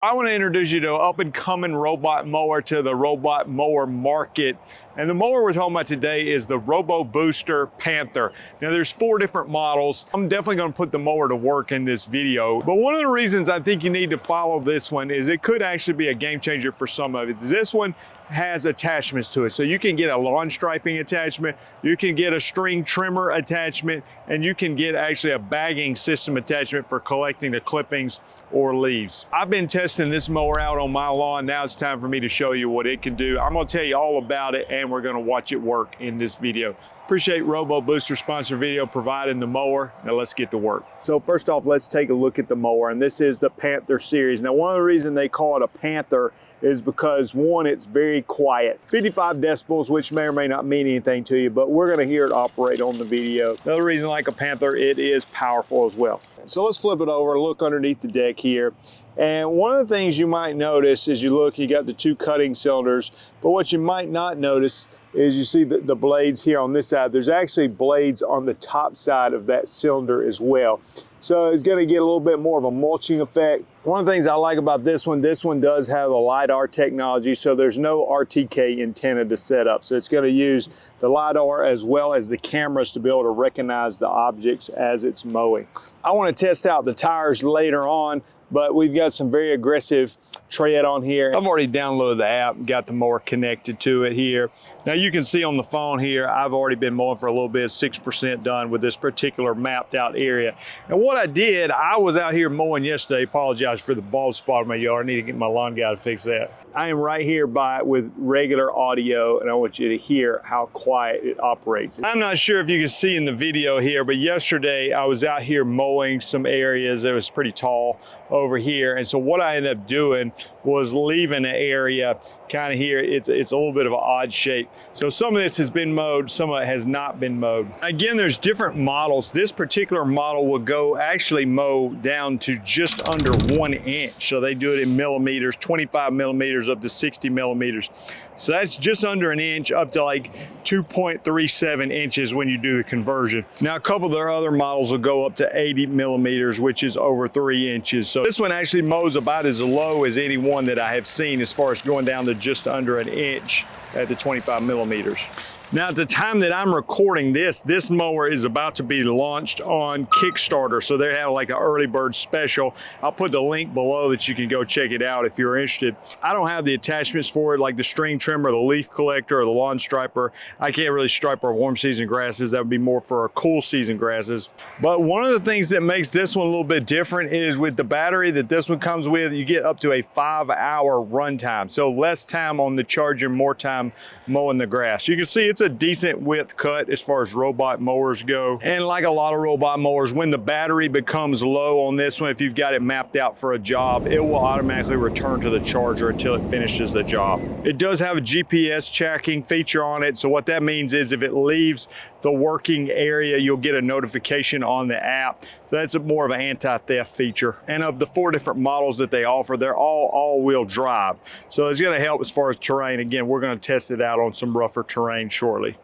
I want to introduce you to an up-and-coming robot mower to the robot mower market. And the mower we're talking about today is the RoboBooster Panther. Now there's 4 different models. I'm definitely going to put the mower to work in this video. But one of the reasons I think you need to follow this one is it could actually be a game changer for some of it. This one has attachments to it. So you can get a lawn striping attachment, you can get a string trimmer attachment, and you can get actually a bagging system attachment for collecting the clippings or leaves. I've been testing this mower out on my lawn. Now it's time for me to show you what it can do. I'm going to tell you all about it, and we're going to watch it work in this video. Appreciate RoboBooster sponsor video providing the mower. Now let's get to work. So first off, let's take a look at the mower, and this is the Panther series. Now one of the reasons they call it a Panther is because one, it's very quiet. 55 decibels, which may or may not mean anything to you, but we're gonna hear it operate on the video. Another reason like a Panther, it is powerful as well. So let's flip it over, look underneath the deck here. And one of the things you might notice as you look, you got the 2 cutting cylinders, but what you might not notice is you see the blades here on this side. There's actually blades on the top side of that cylinder as well. So it's gonna get a little bit more of a mulching effect. One of the things I like about this one does have the LiDAR technology, so there's no RTK antenna to set up. So it's gonna use the LiDAR as well as the cameras to be able to recognize the objects as it's mowing. I wanna test out the tires later on, but we've got some very aggressive tread on here. I've already downloaded the app and got the mower connected to it here. Now you can see on the phone here, I've already been mowing for a little bit, 6% done with this particular mapped out area. And what I did, I was out here mowing yesterday. Apologize for the bald spot in my yard. I need to get my lawn guy to fix that. I am right here by it with regular audio, and I want you to hear how quiet it operates. I'm not sure if you can see in the video here, but yesterday I was out here mowing some areas that was pretty tall over here. And so what I ended up doing was leaving an area kind of here. It's a little bit of an odd shape. So some of this has been mowed, some of it has not been mowed. Again, there's different models. This particular model will go actually mow down to just under 1 inch. So they do it in millimeters, 25 millimeters up to 60 millimeters. So that's just under an inch up to like 2.37 inches when you do the conversion. Now a couple of their other models will go up to 80 millimeters, which is over 3 inches. So this one actually mows about as low as any one that I have seen as far as going down to just under an inch at the 25 millimeters. Now, at the time that I'm recording this mower is about to be launched on Kickstarter. So they have like an early bird special. I'll put the link below that you can go check it out if you're interested. I don't have the attachments for it, like the string trimmer, the leaf collector, or the lawn striper. I can't really stripe our warm season grasses. That would be more for our cool season grasses. But one of the things that makes this one a little bit different is with the battery that this one comes with, you get up to a 5-hour run time. So less time on the charger, more time mowing the grass. You can see it's a decent width cut as far as robot mowers go. And like a lot of robot mowers, when the battery becomes low on this one, if you've got it mapped out for a job, it will automatically return to the charger until it finishes the job. It does have a GPS tracking feature on it. So what that means is if it leaves the working area, you'll get a notification on the app. That's more of an anti-theft feature. And of the 4 different models that they offer, they're all all-wheel drive. So it's gonna help as far as terrain. Again, we're gonna test it out on some rougher terrain shortly.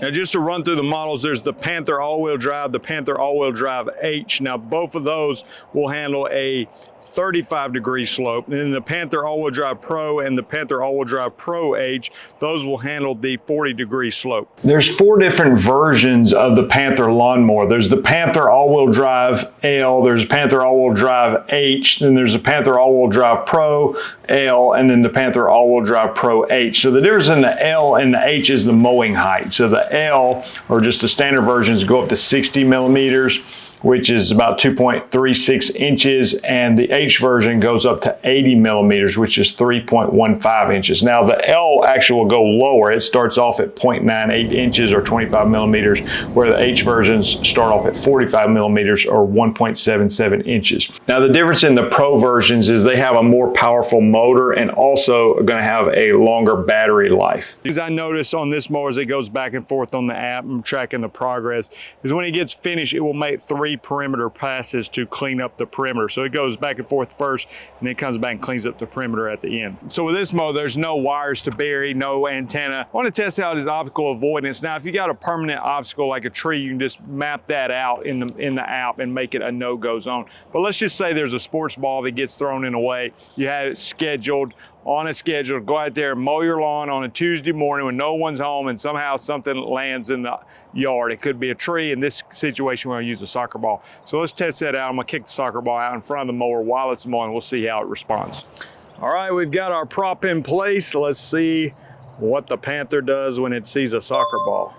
Now just to run through the models, there's the Panther all-wheel drive, the Panther all-wheel drive H. Now both of those will handle a 35-degree slope. And then the Panther all-wheel drive Pro and the Panther all-wheel drive Pro H, those will handle the 40-degree slope. There's 4 different versions of the Panther lawnmower. There's the Panther all-wheel drive L, there's Panther all-wheel drive H, then there's the Panther all-wheel drive Pro L, and then the Panther all-wheel drive Pro H. So the difference in the L and the H is the mowing height. So the L, or just the standard versions, go up to 60 millimeters, which is about 2.36 inches, and the H version goes up to 80 millimeters, which is 3.15 inches. Now the L actually will go lower. It starts off at 0.98 inches or 25 millimeters, where the H versions start off at 45 millimeters or 1.77 inches. Now the difference in the Pro versions is they have a more powerful motor and also are gonna have a longer battery life. As I noticed on this mower as it goes back and forth on the app and tracking the progress, is when it gets finished, it will make 3 3 perimeter passes to clean up the perimeter. So it goes back and forth first, and then comes back and cleans up the perimeter at the end. So with this mower, there's no wires to bury, no antenna. I want to test out his optical avoidance. Now, if you got a permanent obstacle like a tree, you can just map that out in the app and make it a no-go zone. But let's just say there's a sports ball that gets thrown in a way. You have it scheduled on a schedule, go out there and mow your lawn on a Tuesday morning when no one's home and somehow something lands in the yard. It could be a tree. In this situation, we're gonna use a soccer ball. So let's test that out. I'm gonna kick the soccer ball out in front of the mower while it's mowing. We'll see how it responds. All right, we've got our prop in place. Let's see what the Panther does when it sees a soccer ball.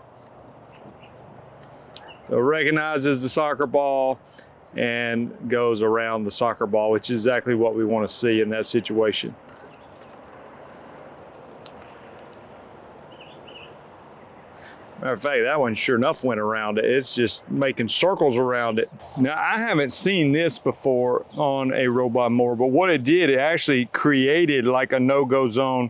So it recognizes the soccer ball and goes around the soccer ball, which is exactly what we want to see in that situation. Matter of fact, that one sure enough went around it. It's just making circles around it. Now, I haven't seen this before on a robot mower, but what it did, it actually created like a no-go zone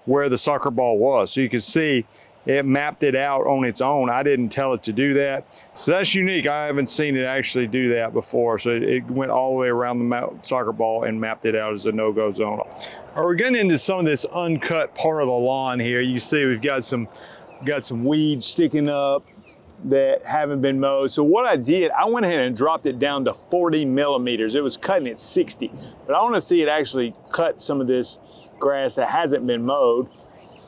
where the soccer ball was. So you can see it mapped it out on its own. I didn't tell it to do that. So that's unique. I haven't seen it actually do that before. So it went all the way around the soccer ball and mapped it out as a no-go zone. All right, we're getting into some of this uncut part of the lawn here. You see we've got some weeds sticking up that haven't been mowed. So what I did, I went ahead and dropped it down to 40 millimeters. It was cutting at 60, but I want to see it actually cut some of this grass that hasn't been mowed.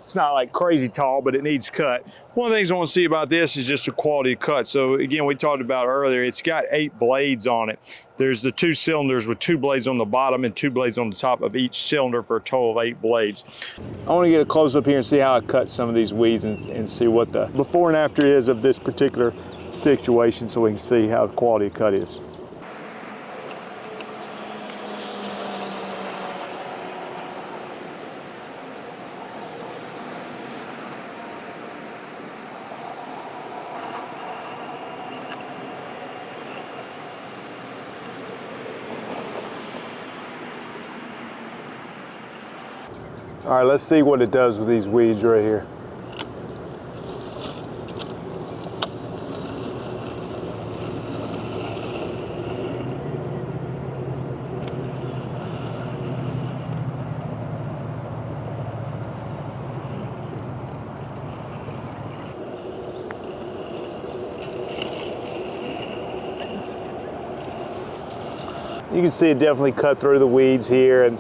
It's not like crazy tall, but it needs cut. One of the things I want to see about this is just the quality of cut. So again, we talked about earlier, it's got 8 blades on it. There's the 2 cylinders with 2 blades on the bottom and 2 blades on the top of each cylinder for a total of 8 blades. I want to get a close up here and see how I cut some of these weeds and see what the before and after is of this particular situation so we can see how the quality of cut is. All right, let's see what it does with these weeds right here. You can see it definitely cut through the weeds here, and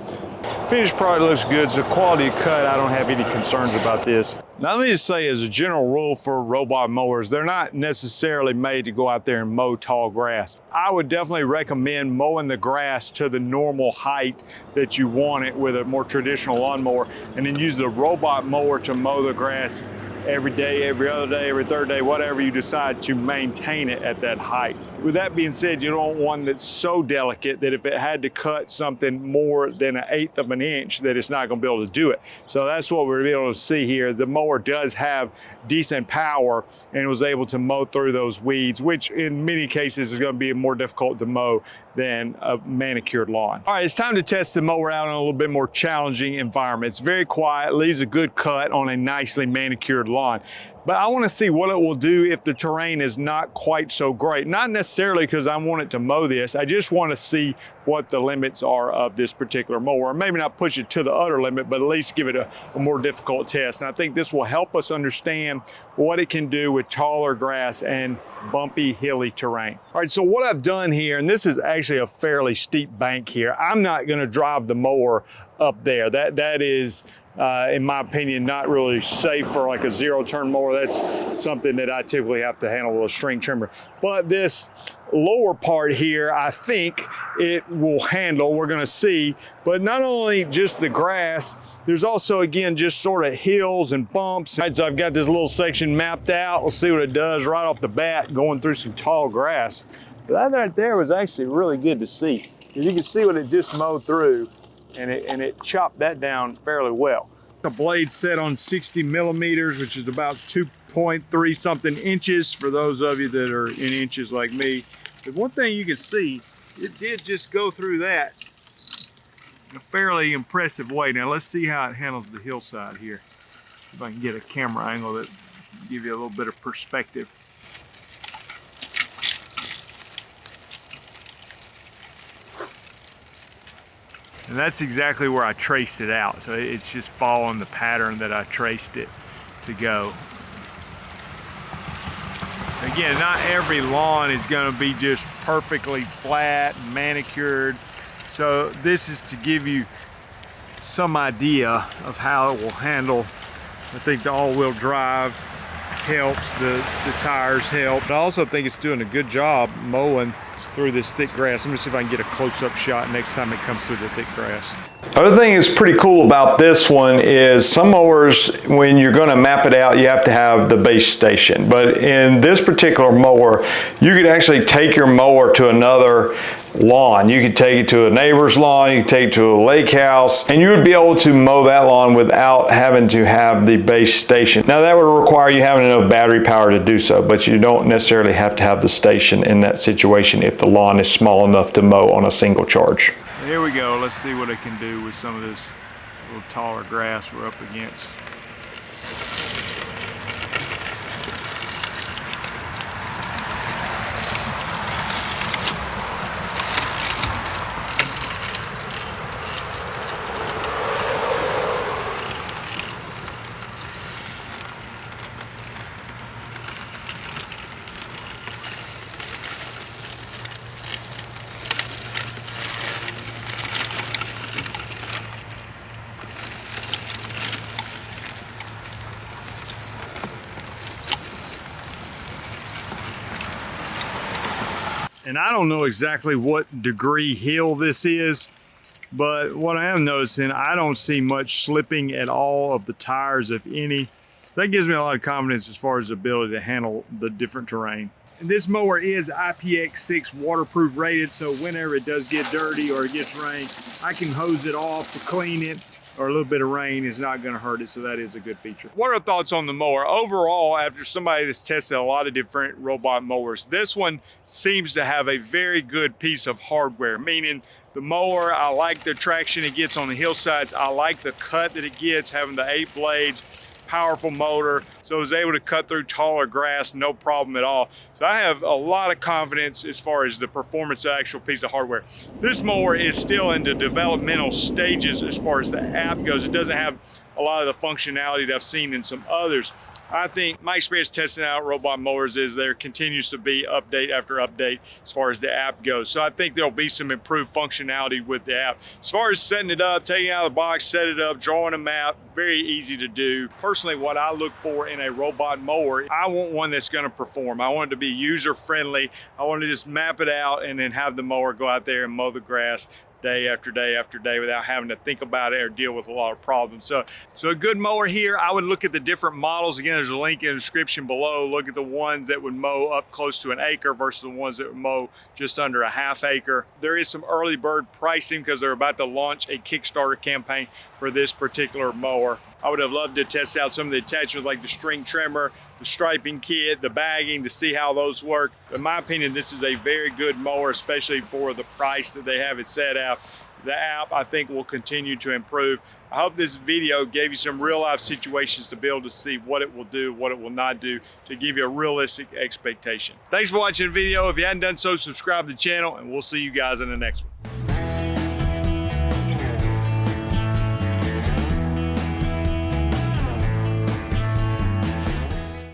finished product looks good. So quality of cut, I don't have any concerns about this. Now let me just say, as a general rule for robot mowers, they're not necessarily made to go out there and mow tall grass. I would definitely recommend mowing the grass to the normal height that you want it with a more traditional lawnmower, and then use the robot mower to mow the grass every day, every other day, every third day, whatever you decide to maintain it at that height. With that being said, you don't want one that's so delicate that if it had to cut something more than 1/8 of an inch, that it's not going to be able to do it. So that's what we're able to see here. The mower does have decent power and was able to mow through those weeds, which in many cases is going to be more difficult to mow than a manicured lawn. All right, it's time to test the mower out in a little bit more challenging environment. It's very quiet, leaves a good cut on a nicely manicured lawn. But I want to see what it will do if the terrain is not quite so great. Not necessarily because I want it to mow this. I just want to see what the limits are of this particular mower. Maybe not push it to the utter limit, but at least give it a more difficult test. And I think this will help us understand what it can do with taller grass and bumpy, hilly terrain. All right, so what I've done here, and this is actually a fairly steep bank here. I'm not going to drive the mower up there. That is, in my opinion, not really safe for like a zero-turn mower. That's something that I typically have to handle with a string trimmer. But this lower part here, I think it will handle. We're going to see. But not only just the grass, there's also, again, just sort of hills and bumps. All right, so I've got this little section mapped out. We'll see what it does right off the bat, going through some tall grass. But that right there was actually really good to see. You can see what it just mowed through, and it chopped that down fairly well. The blade set on 60 millimeters, which is about 2.3 something inches for those of you that are in inches like me. But one thing you can see, it did just go through that in a fairly impressive way. Now let's see how it handles the hillside here. See if I can get a camera angle that give you a little bit of perspective. And that's exactly where I traced it out. So it's just following the pattern that I traced it to go. Again, not every lawn is going to be just perfectly flat and manicured. So this is to give you some idea of how it will handle. I think the all-wheel drive helps, the tires help. But I also think it's doing a good job mowing through this thick grass. Let me see if I can get a close-up shot next time it comes through the thick grass. Other thing that's pretty cool about this one is some mowers, when you're going to map it out, you have to have the base station. But in this particular mower, you could actually take your mower to another lawn. You could take it to a neighbor's lawn, you could take it to a lake house, and you would be able to mow that lawn without having to have the base station. Now that would require you having enough battery power to do so, but you don't necessarily have to have the station in that situation if the lawn is small enough to mow on a single charge. Here we go. Let's see what it can do with some of this little taller grass we're up against. And I don't know exactly what degree hill this is, but what I am noticing, I don't see much slipping at all of the tires, if any. That gives me a lot of confidence as far as the ability to handle the different terrain. And this mower is IPX6 waterproof rated, so whenever it does get dirty or it gets rain, I can hose it off to clean it, or a little bit of rain is not going to hurt it, so that is a good feature. What are thoughts on the mower? Overall, after somebody that's tested a lot of different robot mowers, this one seems to have a very good piece of hardware, meaning the mower, I like the traction it gets on the hillsides. I like the cut that it gets, having the 8 blades, powerful motor, so it was able to cut through taller grass, no problem at all. So I have a lot of confidence as far as the performance of the actual piece of hardware. This mower is still in the developmental stages as far as the app goes. It doesn't have a lot of the functionality that I've seen in some others. I think my experience testing out robot mowers is there continues to be update after update as far as the app goes. So I think there'll be some improved functionality with the app. As far as setting it up, taking it out of the box, set it up, drawing a map, very easy to do. Personally, what I look for in a robot mower, I want one that's going to perform. I want it to be user friendly. I want to just map it out and then have the mower go out there and mow the grass day after day after day without having to think about it or deal with a lot of problems. So a good mower here, I would look at the different models. Again, there's a link in the description below. Look at the ones that would mow up close to an acre versus the ones that would mow just under a half acre. There is some early bird pricing because they're about to launch a Kickstarter campaign for this particular mower. I would have loved to test out some of the attachments like the string trimmer, the striping kit, the bagging to see how those work. In my opinion, this is a very good mower, especially for the price that they have it set at. The app, I think, will continue to improve. I hope this video gave you some real life situations to be able to see what it will do, what it will not do, to give you a realistic expectation. Thanks for watching the video. If you hadn't done so, subscribe to the channel, and we'll see you guys in the next one.